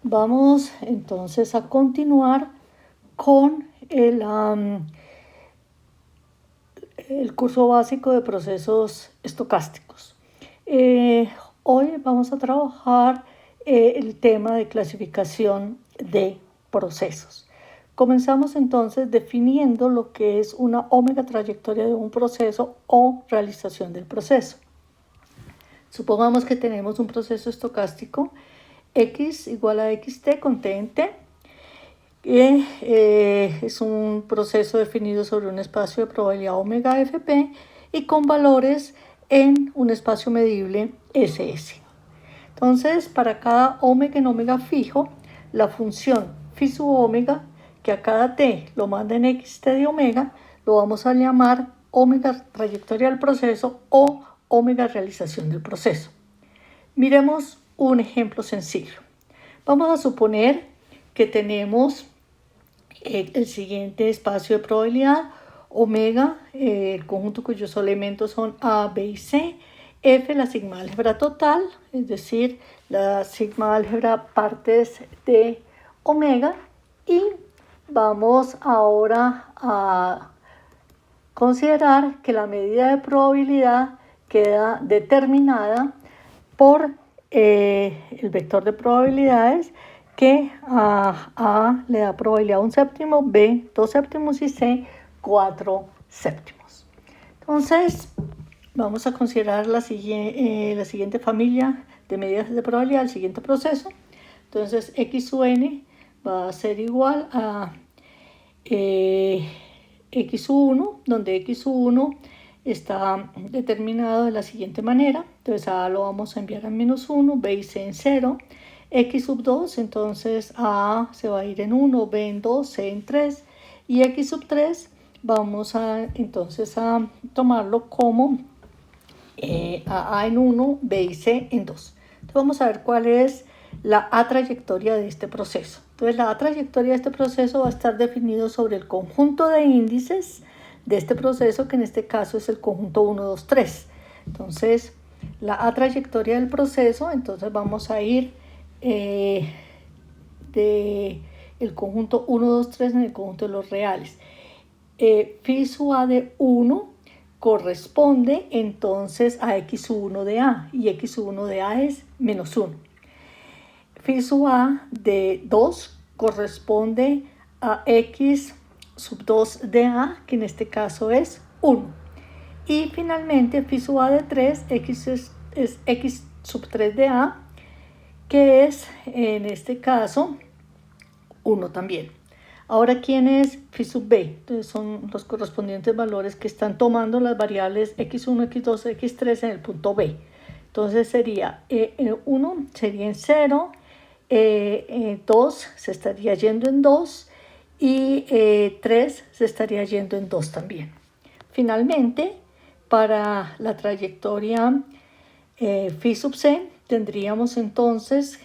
Vamos entonces a continuar con el curso básico de procesos estocásticos. Hoy vamos a trabajar el tema de clasificación de procesos. Comenzamos entonces definiendo lo que es una omega trayectoria de un proceso o realización del proceso. Supongamos que tenemos un proceso estocástico X igual a XT con T en T. Es un proceso definido sobre un espacio de probabilidad omega FP y con valores en un espacio medible SS. Entonces, para cada omega en omega fijo, la función phi sub omega, que a cada t lo manda en xt de omega, lo vamos a llamar omega trayectoria del proceso o omega realización del proceso. Miremos un ejemplo sencillo. Vamos a suponer que tenemos el siguiente espacio de probabilidad, omega, el conjunto cuyos elementos son A, B y C, F, la sigma álgebra total, es decir, la sigma álgebra partes de omega, y vamos ahora a considerar que la medida de probabilidad queda determinada por el vector de probabilidades que a A le da probabilidad 1/7, B 2/7 y C 4/7. Entonces, vamos a considerar la siguiente familia de medidas de probabilidad, el siguiente proceso. Entonces, X sub n va a ser igual a X sub 1, donde X sub 1 está determinado de la siguiente manera. Entonces A lo vamos a enviar a -1, B y C en 0. X sub 2, entonces A se va a ir en 1, B en 2, C en 3. Y X sub 3 vamos entonces a tomarlo como A en 1, B y C en 2. Entonces vamos a ver cuál es la A trayectoria de este proceso. Entonces la A trayectoria de este proceso va a estar definido sobre el conjunto de índices de este proceso, que en este caso es el conjunto 1, 2, 3. Entonces, la A trayectoria del proceso, entonces vamos a ir de el conjunto 1, 2, 3 en el conjunto de los reales. Phi sub A de 1 corresponde entonces a X sub 1 de A, y X sub 1 de A es -1. Phi sub A de 2 corresponde a X sub 2 de A, que en este caso es 1. Y finalmente, phi sub A de 3, X es X sub 3 de A, que es en este caso 1 también. Ahora, ¿quién es phi sub B? Entonces son los correspondientes valores que están tomando las variables X1, X2, X3 en el punto B. Entonces sería 1 sería en 0, 2 se estaría yendo en 2 y 3 se estaría yendo en 2 también. Finalmente, para la trayectoria phi sub C, tendríamos entonces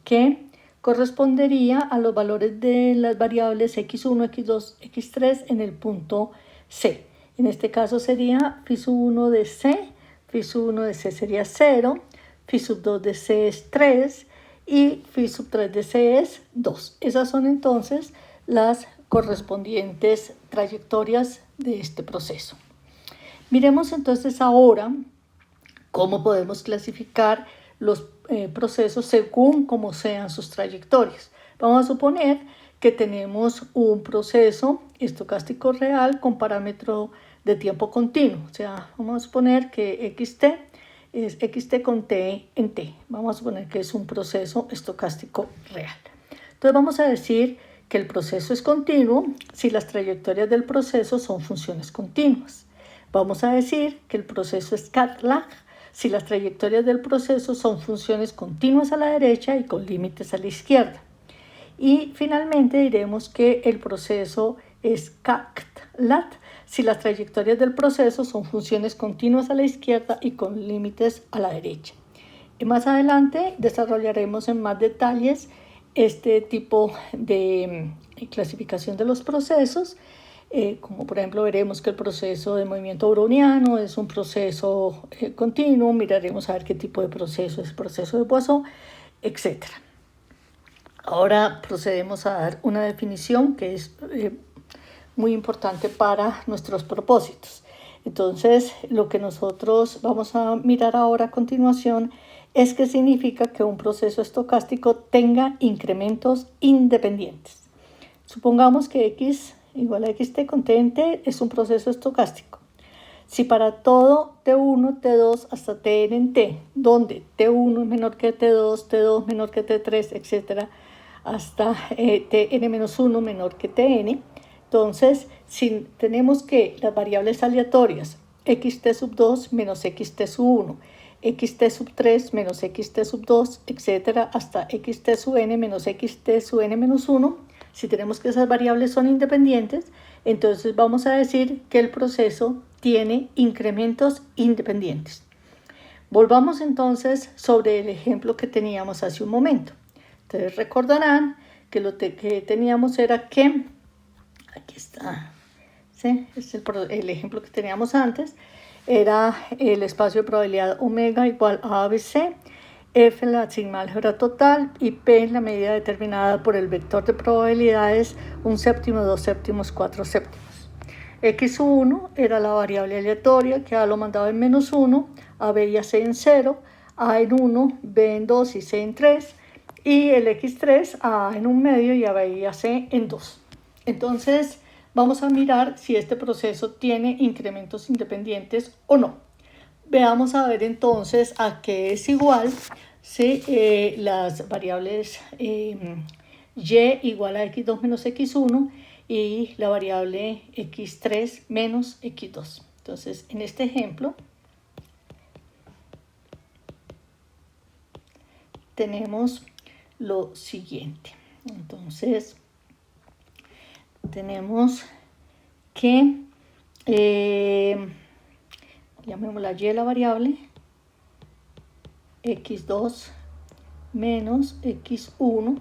que correspondería a los valores de las variables X1, X2, X3 en el punto C. En este caso sería phi sub 1 de C, phi sub 1 de C sería 0, phi sub 2 de C es 3 y phi sub 3 de C es 2. Esas son entonces las correspondientes trayectorias de este proceso. Miremos entonces ahora cómo podemos clasificar los procesos según cómo sean sus trayectorias. Vamos a suponer que tenemos un proceso estocástico real con parámetro de tiempo continuo. O sea, vamos a suponer que XT es XT con T en T. Vamos a suponer que es un proceso estocástico real. Entonces vamos a decir que el proceso es continuo si las trayectorias del proceso son funciones continuas. Vamos a decir que el proceso es cat-lag si las trayectorias del proceso son funciones continuas a la derecha y con límites a la izquierda. Y finalmente diremos que el proceso es cact-lat si las trayectorias del proceso son funciones continuas a la izquierda y con límites a la derecha. Y más adelante desarrollaremos en más detalles este tipo de clasificación de los procesos, como por ejemplo veremos que el proceso de movimiento browniano es un proceso continuo, miraremos a ver qué tipo de proceso es el proceso de Poisson, etc. Ahora procedemos a dar una definición que es muy importante para nuestros propósitos. Entonces, lo que nosotros vamos a mirar ahora a continuación es qué significa que un proceso estocástico tenga incrementos independientes. Supongamos que x igual a xt con t en t es un proceso estocástico. Si para todo T1, T2 hasta Tn en T, donde T1 es menor que T2, T2 menor que T3, etc., hasta Tn-1 menor que Tn, entonces si tenemos que las variables aleatorias xt sub 2 menos xt sub 1, xt sub 3 menos xt sub 2, etc., hasta xt sub n menos xt sub n menos 1, si tenemos que esas variables son independientes, entonces vamos a decir que el proceso tiene incrementos independientes. Volvamos entonces sobre el ejemplo que teníamos hace un momento. Entonces recordarán que lo que teníamos era que, aquí está, ¿sí? Es el ejemplo que teníamos antes, era el espacio de probabilidad omega igual a ABC, F la sigma álgebra total y P la medida determinada por el vector de probabilidades 1 séptimo, 2 séptimos, 4 séptimos. X1 era la variable aleatoria que A lo mandaba en menos 1, a B y a C en 0, A en 1, B en 2 y C en 3, y el X3 a A en 1 medio y a B y a C en 2. Entonces vamos a mirar si este proceso tiene incrementos independientes o no. Veamos a ver entonces a qué es igual si las variables y igual a x2 menos x1 y la variable x3 menos x2. Entonces, en este ejemplo tenemos lo siguiente. Entonces, tenemos que llamémosla y la variable x2 menos x1,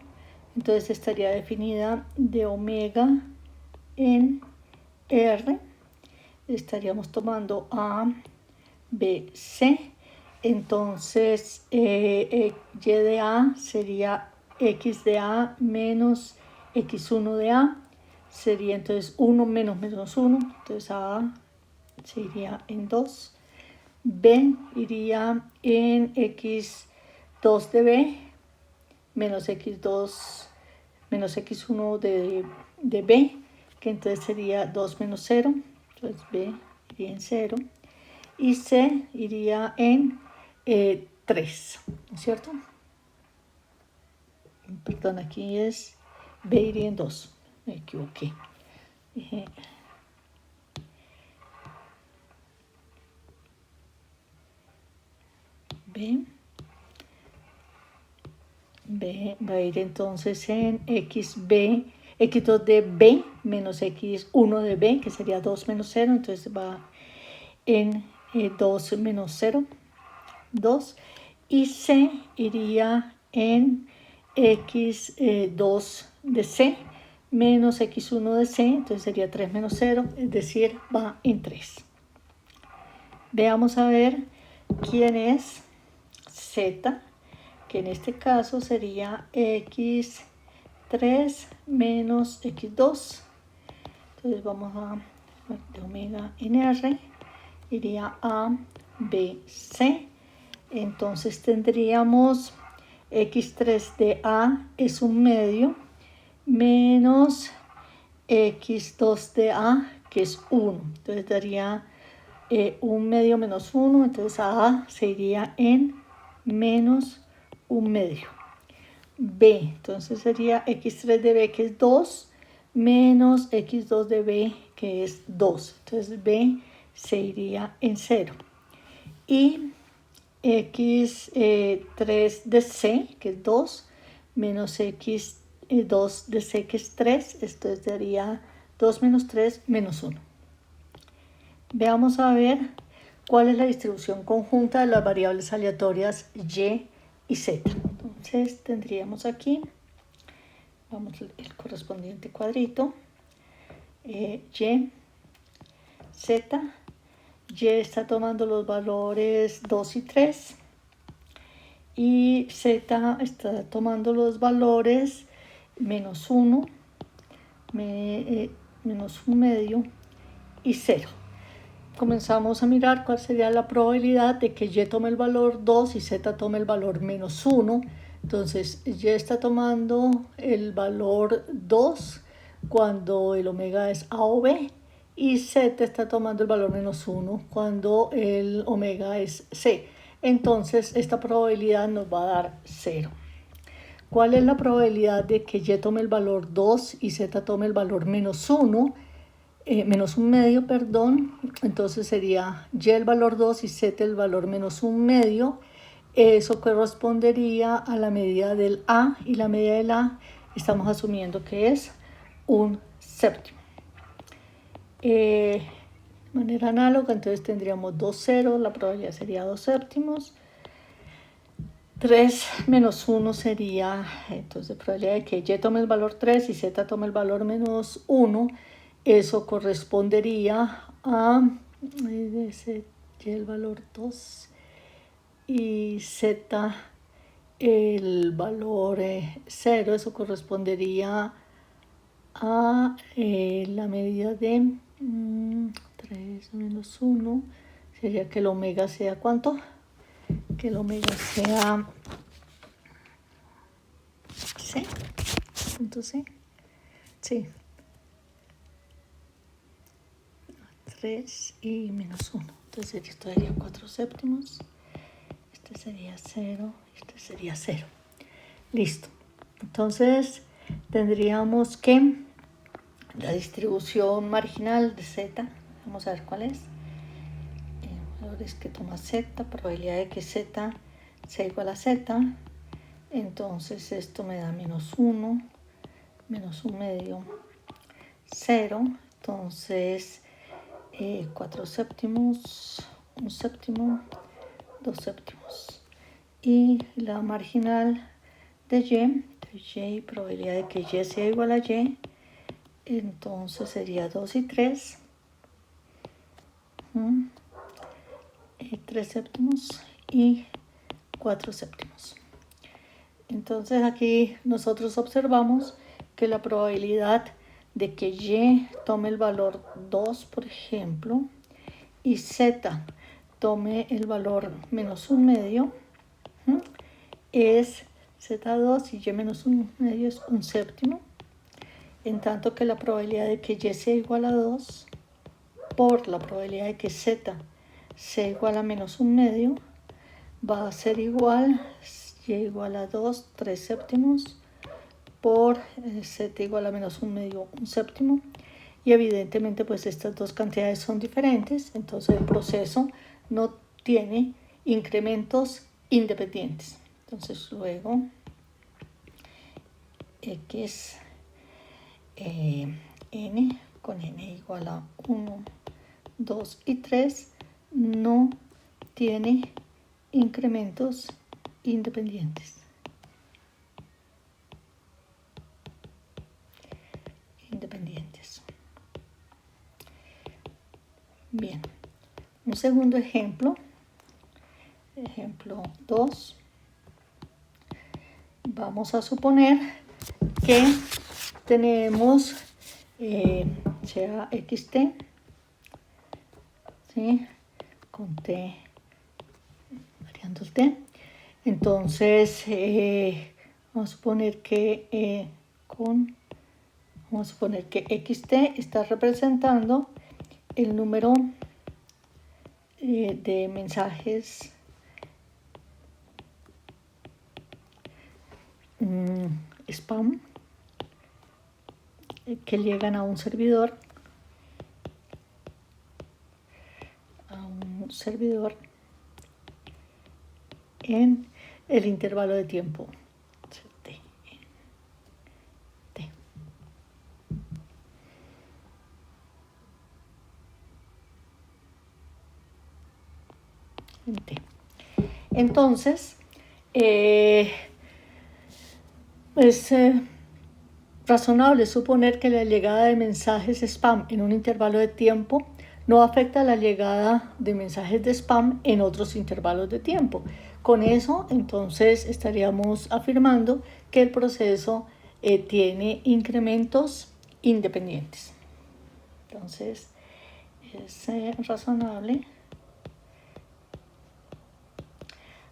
entonces estaría definida de omega en R, estaríamos tomando A, B, C, entonces y de A sería x de A menos x1 de A, sería entonces 1 menos menos 1, entonces A se iría en 2, B iría en x2 de B menos x2 menos x1 de B, que entonces sería 2 menos 0, entonces B iría en 0, y C iría en 3, ¿no es cierto? Perdón, aquí es B iría en 2, me equivoqué. B va a ir entonces en xb, x2 de B menos x1 de B, que sería 2 menos 0, entonces va en 2 menos 0, 2, y C iría en x2 de C menos x1 de C, entonces sería 3 menos 0, es decir, va en 3. Veamos a ver quién es Z, que en este caso sería x3 menos x2. Entonces vamos a de omega en R, iría a B, C. Entonces tendríamos x3 de A es 1 medio menos x2 de A, que es 1. Entonces daría 1 medio menos 1, entonces A se iría en menos 1 medio. B, entonces sería x3 de B, que es 2, menos x2 de B, que es 2. Entonces B se iría en 0. Y x3 de C, que es 2, menos x2 de C, que es 3. Esto daría 2 menos 3 menos 1. Veamos a ver cuál es la distribución conjunta de las variables aleatorias y y z. Entonces tendríamos aquí, vamos el correspondiente cuadrito, y, z, y está tomando los valores 2 y 3, y z está tomando los valores menos 1, menos 1 medio y 0. Comenzamos a mirar cuál sería la probabilidad de que y tome el valor 2 y z tome el valor menos 1. Entonces, y está tomando el valor 2 cuando el omega es A o B, y z está tomando el valor menos 1 cuando el omega es C. Entonces, esta probabilidad nos va a dar 0. ¿Cuál es la probabilidad de que y tome el valor 2 y z tome el valor menos 1? Menos 1 medio, perdón. Entonces sería y el valor 2 y z el valor menos 1 medio. Eso correspondería a la medida del A, y la medida del A estamos asumiendo que es 1 séptimo. De manera análoga, entonces tendríamos 2 ceros, la probabilidad sería 2 séptimos. 3 menos 1 sería, entonces, probabilidad de que y tome el valor 3 y z tome el valor menos 1. Eso correspondería a y el valor 2 y z el valor 0. Eso correspondería a la medida de 3 menos 1. Sería que el omega sea ¿cuánto? Que el omega sea C. Entonces, sí. 3 y menos 1. Entonces esto sería 4 séptimos. Este sería 0. Este sería 0. Listo. Entonces tendríamos que la distribución marginal de z, vamos a ver cuál es. Valores que toma z, probabilidad de que z sea igual a z. Entonces esto me da menos 1, menos 1 medio, 0. Entonces 4 séptimos, 1 séptimo, 2 séptimos. Y la marginal de y, probabilidad de que y sea igual a y, entonces sería 2 y 3. 3 séptimos y 4 séptimos. Entonces aquí nosotros observamos que la probabilidad de que y tome el valor 2, por ejemplo, y z tome el valor menos 1 medio, es z2 y y menos 1 medio es 1 séptimo, en tanto que la probabilidad de que y sea igual a 2 por la probabilidad de que z sea igual a menos 1 medio va a ser igual y igual a 2, 3 séptimos, por z igual a menos 1 medio, 1 séptimo. Y evidentemente pues estas dos cantidades son diferentes, entonces el proceso no tiene incrementos independientes. Entonces luego x n con n igual a 1, 2 y 3 no tiene incrementos independientes. Bien, un segundo ejemplo, ejemplo 2. Vamos a suponer que tenemos sea xt, ¿sí? Con t variando el t. Entonces vamos a suponer que xt está representando el número de mensajes spam que llegan a un servidor, en el intervalo de tiempo t. Entonces, es razonable suponer que la llegada de mensajes spam en un intervalo de tiempo no afecta la llegada de mensajes de spam en otros intervalos de tiempo. Con eso, entonces, estaríamos afirmando que el proceso tiene incrementos independientes. Entonces, es razonable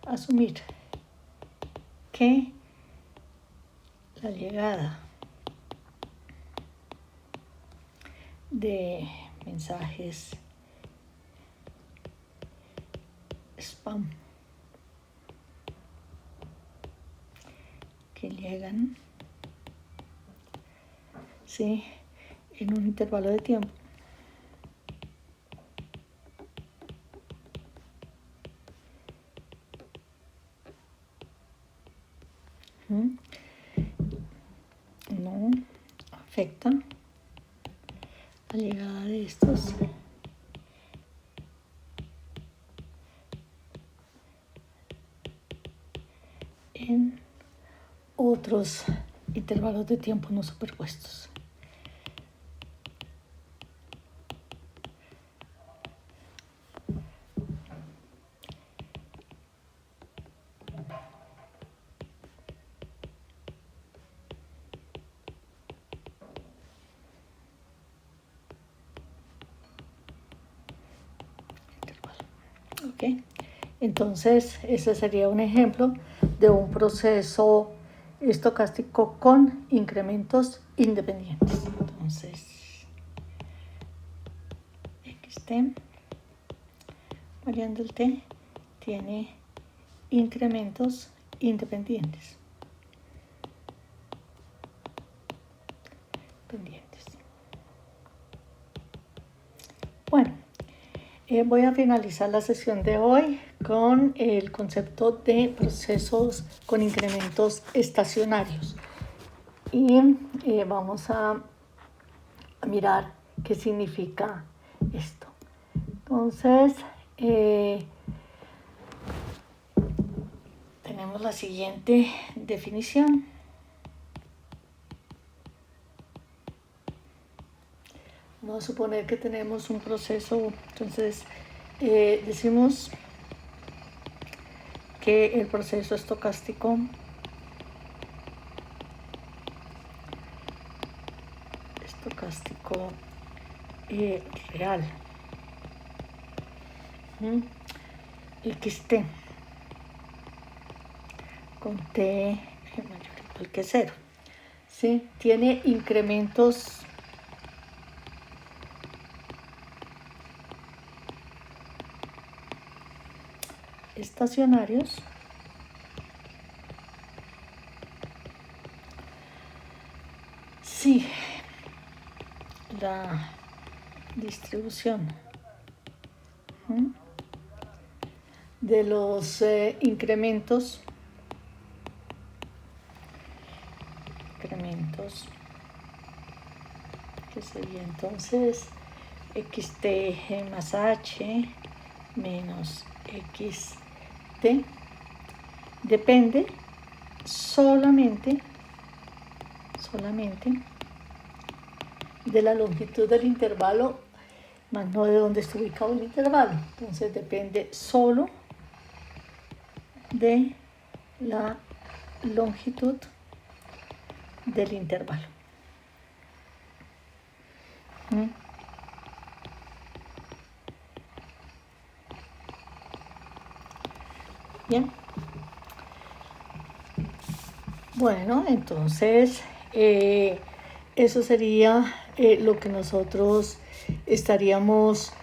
asumir que la llegada de mensajes spam que llegan, ¿sí?, en un intervalo de tiempo no afecta la llegada de estos en otros intervalos de tiempo no superpuestos. ¿Okay? Entonces, ese sería un ejemplo de un proceso estocástico con incrementos independientes. Entonces, xt variando el t tiene incrementos independientes. Bueno, voy a finalizar la sesión de hoy con el concepto de procesos con incrementos estacionarios y vamos a mirar qué significa esto. Entonces, tenemos la siguiente definición. Vamos a suponer que tenemos un proceso, entonces decimos que el proceso estocástico real xt con t mayor o igual que 0, ¿sí?, tiene incrementos estacionarios si la distribución de los incrementos que sería entonces xt más h menos xt depende solamente de la longitud del intervalo, más no de dónde está ubicado el intervalo. Entonces depende solo de la longitud del intervalo. Bien. Bueno, entonces eso sería lo que nosotros estaríamos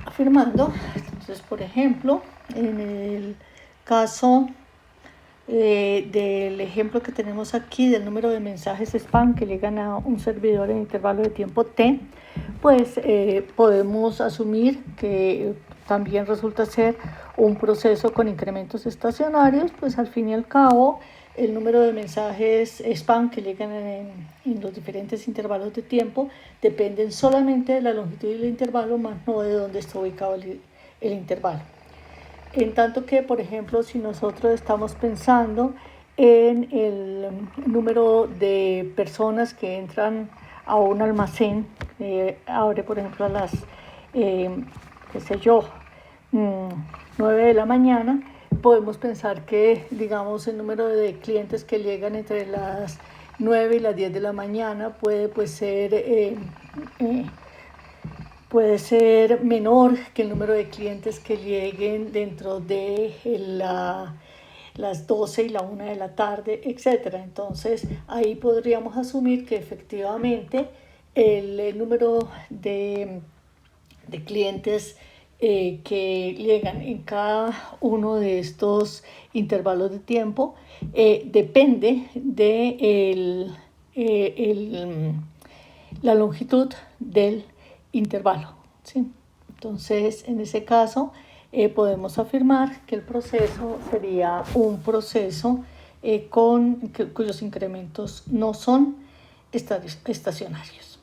afirmando. Entonces, por ejemplo, en el caso del ejemplo que tenemos aquí del número de mensajes spam que llegan a un servidor en intervalo de tiempo t, pues podemos asumir que también resulta ser un proceso con incrementos estacionarios, pues al fin y al cabo el número de mensajes spam que llegan en los diferentes intervalos de tiempo dependen solamente de la longitud del intervalo, más no de dónde está ubicado el intervalo. En tanto que, por ejemplo, si nosotros estamos pensando en el número de personas que entran a un almacén, abre, por ejemplo, a las, 9 de la mañana, podemos pensar que, digamos, el número de clientes que llegan entre las 9 y las 10 de la mañana puede puede ser menor que el número de clientes que lleguen dentro de las 12 y la 1 de la tarde, etc. Entonces, ahí podríamos asumir que efectivamente el número de clientes que llegan en cada uno de estos intervalos de tiempo depende de la longitud del intervalo, ¿sí? Entonces, en ese caso, podemos afirmar que el proceso sería un proceso cuyos incrementos no son estacionarios.